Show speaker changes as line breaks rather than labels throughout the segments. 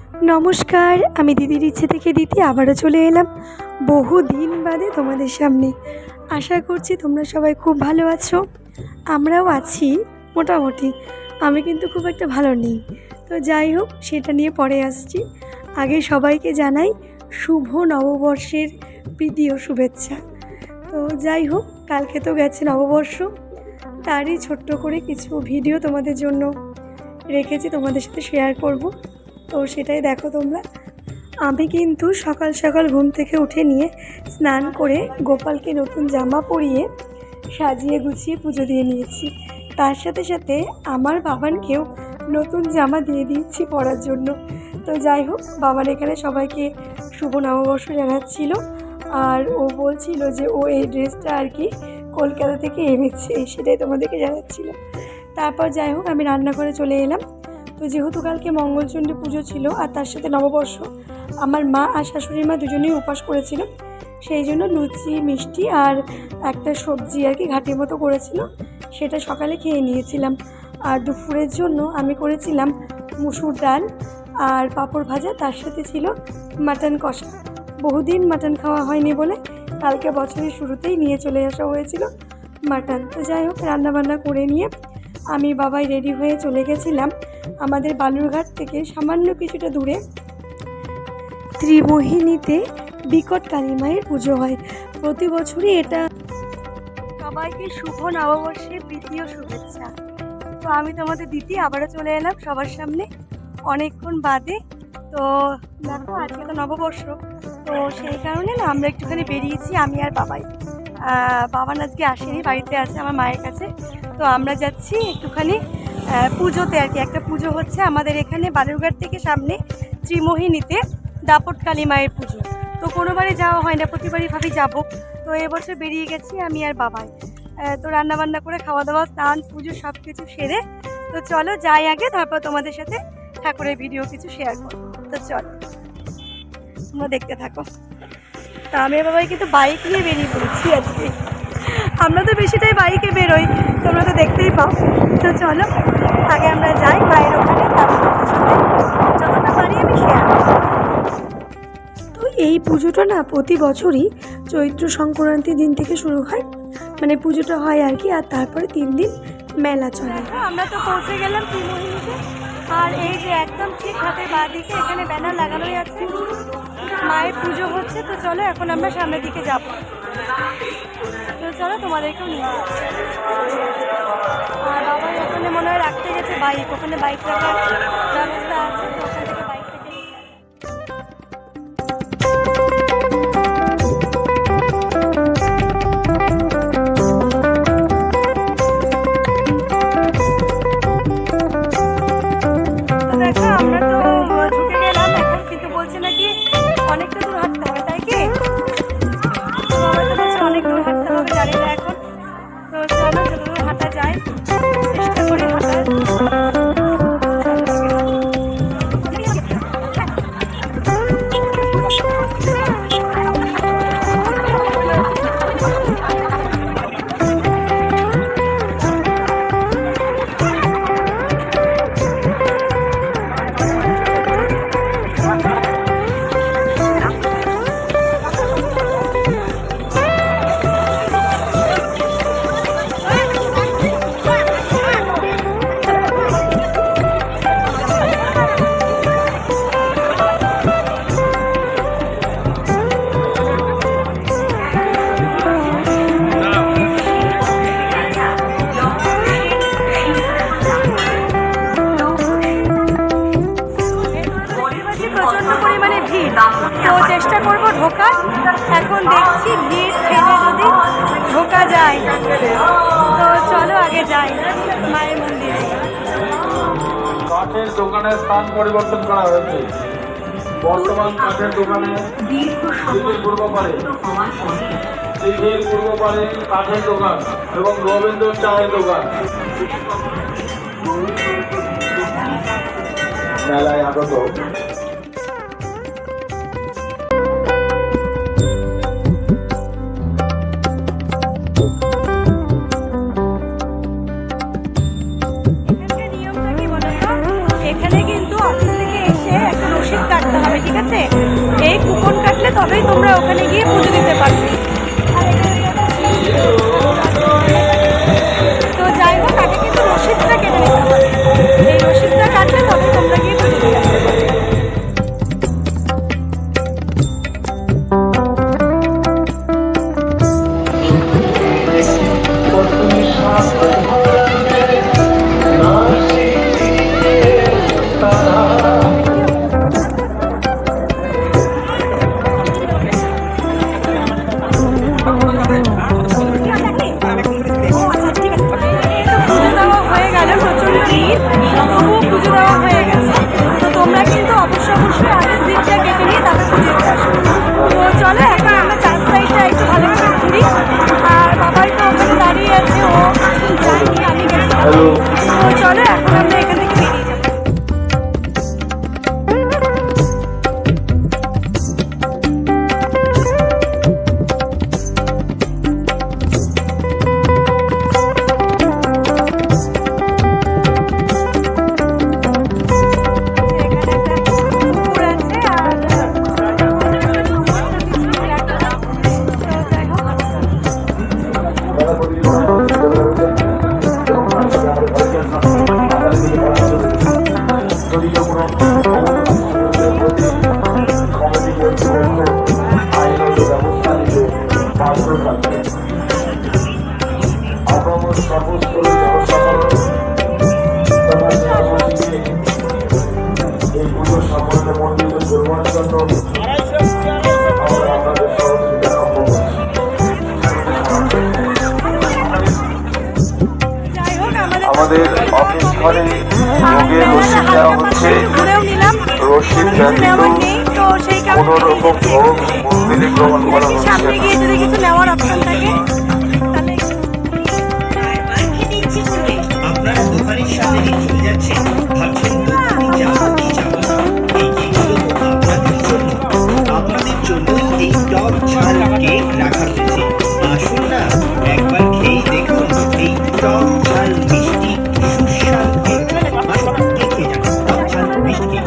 নমস্কার, আমি দিদির ইচ্ছে থেকে দিদি আবারও চলে এলাম বহু দিন বাদে তোমাদের সামনে। আশা করছি তোমরা সবাই খুব ভালো আছো, আমরাও আছি মোটামুটি। আমি কিন্তু খুব একটা ভালো নেই, তো যাই হোক সেটা নিয়ে পরে আসছি। আগে সবাইকে জানাই শুভ নববর্ষের প্রীতি ও শুভেচ্ছা। তো যাই হোক, কালকে তো গেছে নববর্ষ, তারই ছোট্ট করে কিছু ভিডিও তোমাদের জন্য রেখেছি, তোমাদের সাথে শেয়ার করব। তো সেটাই দেখো তোমরা। আমি কিন্তু সকাল সকাল ঘুম থেকে উঠে নিয়ে স্নান করে গোপালকে নতুন জামা পরিয়ে সাজিয়ে গুছিয়ে পুজো দিয়ে নিয়েছি। তার সাথে সাথে আমার বাবানকেও নতুন জামা দিয়ে দিয়েছি পরার জন্য। তো যাই হোক, বাবান এখানে সবাইকে শুভ নববর্ষ জানাচ্ছিল, আর ও বলছিল যে ও এই ড্রেসটা আর কি কলকাতা থেকে এনেছে, সেটাই তোমাদেরকে জানাচ্ছিল। তারপর যাই হোক, আমি রান্নাঘরে চলে এলাম। তো যেহেতু কালকে মঙ্গলচণ্ডী পুজো ছিল আর তার সাথে নববর্ষ, আমার মা আর শাশুড়ি মা দুজনেই উপাস করেছিল, সেই জন্য লুচি মিষ্টি আর একটা সবজি আর কি ঘাটির মতো করেছিল, সেটা সকালে খেয়ে নিয়েছিলাম। আর দুপুরের জন্য আমি করেছিলাম মুসুর ডাল আর পাঁপড় ভাজা, তার সাথে ছিল মাটন কষা। বহুদিন মাটন খাওয়া হয়নি বলে কালকে বছরের শুরুতেই নিয়ে চলে আসা হয়েছিল মাটন। তো যাই হোক, রান্নাবান্না করে নিয়ে আমি বাবাই রেডি হয়ে চলে গেছিলাম আমাদের বালুরঘাট থেকে সামান্য কিছুটা দূরে ত্রিমোহিনীতে বিকট কালী মায়ের পুজো হয় প্রতি বছরই। এটা সবাইকে শুভ নববর্ষের প্রীতি ও শুভেচ্ছা। তো আমি তোমাদের দিদি আবারও চলে এলাম সবার সামনে অনেকক্ষণ বাদে। তো দেখো, আজকে তো নববর্ষ, তো সেই কারণে না আমরা একটুখানি বেরিয়েছি, আমি আর বাবাই। বাবান আজকে আসেনি, বাড়িতে আছে আমার মায়ের কাছে। তো আমরা যাচ্ছি একটুখানি পুজোতে আর কি। একটা পুজো হচ্ছে আমাদের এখানে বালুরঘাট থেকে সামনে ত্রিমোহিনীতে দাপট কালী মায়ের পুজো। তো কোনোবারই যাওয়া হয় না, প্রতিবারই ভাবি যাবো। তো এবছর বেরিয়ে গেছি আমি আর বাবাই। তো রান্নাবান্না করে খাওয়া দাওয়া স্নান পুজো সব কিছু সেরে, তো চলো যাই আগে, তারপর তোমাদের সাথে ঠাকুরের ভিডিও কিছু শেয়ার করবো। তো চলো তোমরা দেখতে থাকো। তা আমি বাবাই কিন্তু বাইক নিয়ে বেরিয়ে পড়েছি আজকে। আমরা তো বেশিটাই বাইকে বেরোই, তোমরা তো দেখতেই পাও। তো চলো আগে আমরা যাই মায়ের ওখানে, তারপর যতটা পারি আমি শেয়ার করব। তো এই পুজোটা না প্রতি বছরই চৈত্র সংক্রান্তির দিন থেকে শুরু হয়, মানে পুজোটা হয় আর কি। আর তারপরে 3 দিন মেলা চলে। আমরা তো পৌঁছে গেলাম ত্রিমোহিনীতে, আর এই যে একদম ঠিক হাতের বাঁ দিকে এখানে ব্যানার লাগানোই আছে, মায়ের পুজো হচ্ছে। তো চলো এখন আমরা সামনের দিকে যাব। তো চলো তোমাদেরকেও নিয়ে যাচ্ছি। আর বাবা ওখানে মনে হয় রাখতে গেছে বাইক, ওখানে বাইক রাখার ব্যবস্থা আছে, তো ওখান থেকে বাইক থেকে নিয়ে আমরা তো ঢুকে গেলাম এখন, কিন্তু বলছে নাকি অনেকটা দূর হাঁটতে হবে, তাই কি? আমরা তো বলছি অনেক দূর হাঁটতে হবে, জানি না এখন। তো চলো যতদূর হাঁটা যায় চেষ্টা করি হাঁটার। তো চেষ্টা করবো ঢোকার, এখন দেখছি ভিড় ঠেলে যদি ঢোকা যায়। তো চলো আগে যাই মায়ের মন্দিরে।
কাঠের দোকানের স্থান পরিবর্তন করা হয়েছে। বর্তমান কাঠের দোকানে দিল্লির পূর্ব পারে কাঠের দোকান এবং রবীন্দ্র চায়ের দোকান। মেলায় আগত
এখানে কিন্তু অফিস থেকে এসে একটা রসিদ আছে, এই কুপন কাটলে তবেই তোমরা ওখানে গিয়ে পুজো দিতে পারবে। তো যাই হোক, আগে কিন্তু রসিদটা কেটে নিতে হবে, এই রসিদটা কাটলে তবে তোমরা গিয়ে পুজো দিতে পারবে। পুজো দেওয়া হয়ে গেল, প্রচণ্ড ভিড়, তবুও পুজো দেওয়া হয়ে গেছে। তো তোমরা কিন্তু অবশ্যই আগের দিনটা কেটে নিয়ে তারপর পুজো দিতে আসো। তো চলো এখন আমরা চার সাইডটা একটু ভালো করে ঘুরি। আর বাবাই তো ওখানে দাঁড়িয়ে আছে, ও এখন যায়নি, আমি গেছিলাম। তো চলো এখন আমরা এখান থেকে বেরিয়ে যাবো।
আমাদের অফিস ঘরে ভোগের রসিদ দেওয়া হচ্ছে। রসিদ ব্যতীত কোনো রকম ভোগ মন্দিরে গ্রহণ করা হচ্ছে
সামনে গিয়ে যদি কিছু নেওয়ার অপশন থাকে তাহলে
আপনারা দোকানের সামনে চলে যাচ্ছেন, ভাবছেন দোকানে যাবো কি যাবো না, এই কেকগুলো আপনাদের জন্য এই টক ঝাল কেক রাখা হয়েছে। আসুন না একবার খেয়ে দেখুন এই টক ঝাল মিষ্টি সুস্বাদু কেক। আসুন কে খেয়ে যান টক ঝাল মিষ্টি কেক।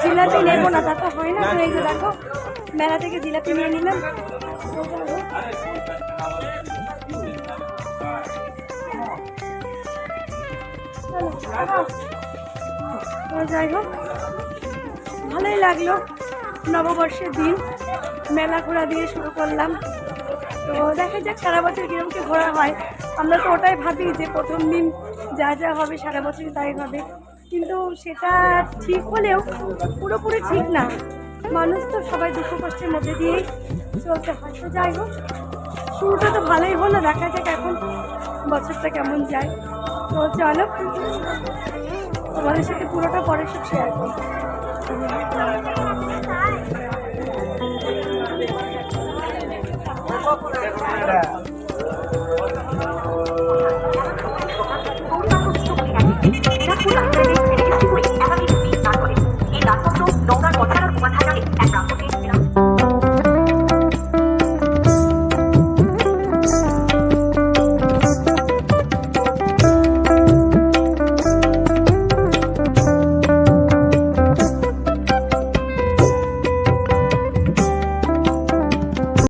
জিলাপি নেবো না, তা তো হয় না। তো এই যে দেখো, মেলা থেকে জিলাপি নিয়ে নিলাম। তো যাই হোক, ভালোই লাগলো। নববর্ষের দিন মেলা ঘোরা দিয়ে শুরু করলাম। তো দেখা যাক সারা বছর কীরকম কি ঘোরা হয়। আমরা তো ওটাই ভাবি যে প্রথম দিন যা যা হবে সারা বছর তাই হবে, কিন্তু সেটা ঠিক হলেও পুরোপুরি ঠিক না। মানুষ তো সবাই দুঃখ কষ্টের মধ্যে দিয়েই চলতে হয়। তো যাই হোক, শুরুটা তো ভালোই হলো, দেখা যাক এখন বছরটা কেমন যায়। তো চলো, তোমাদের সাথে পুরোটা পরে সব শেয়ার করবো।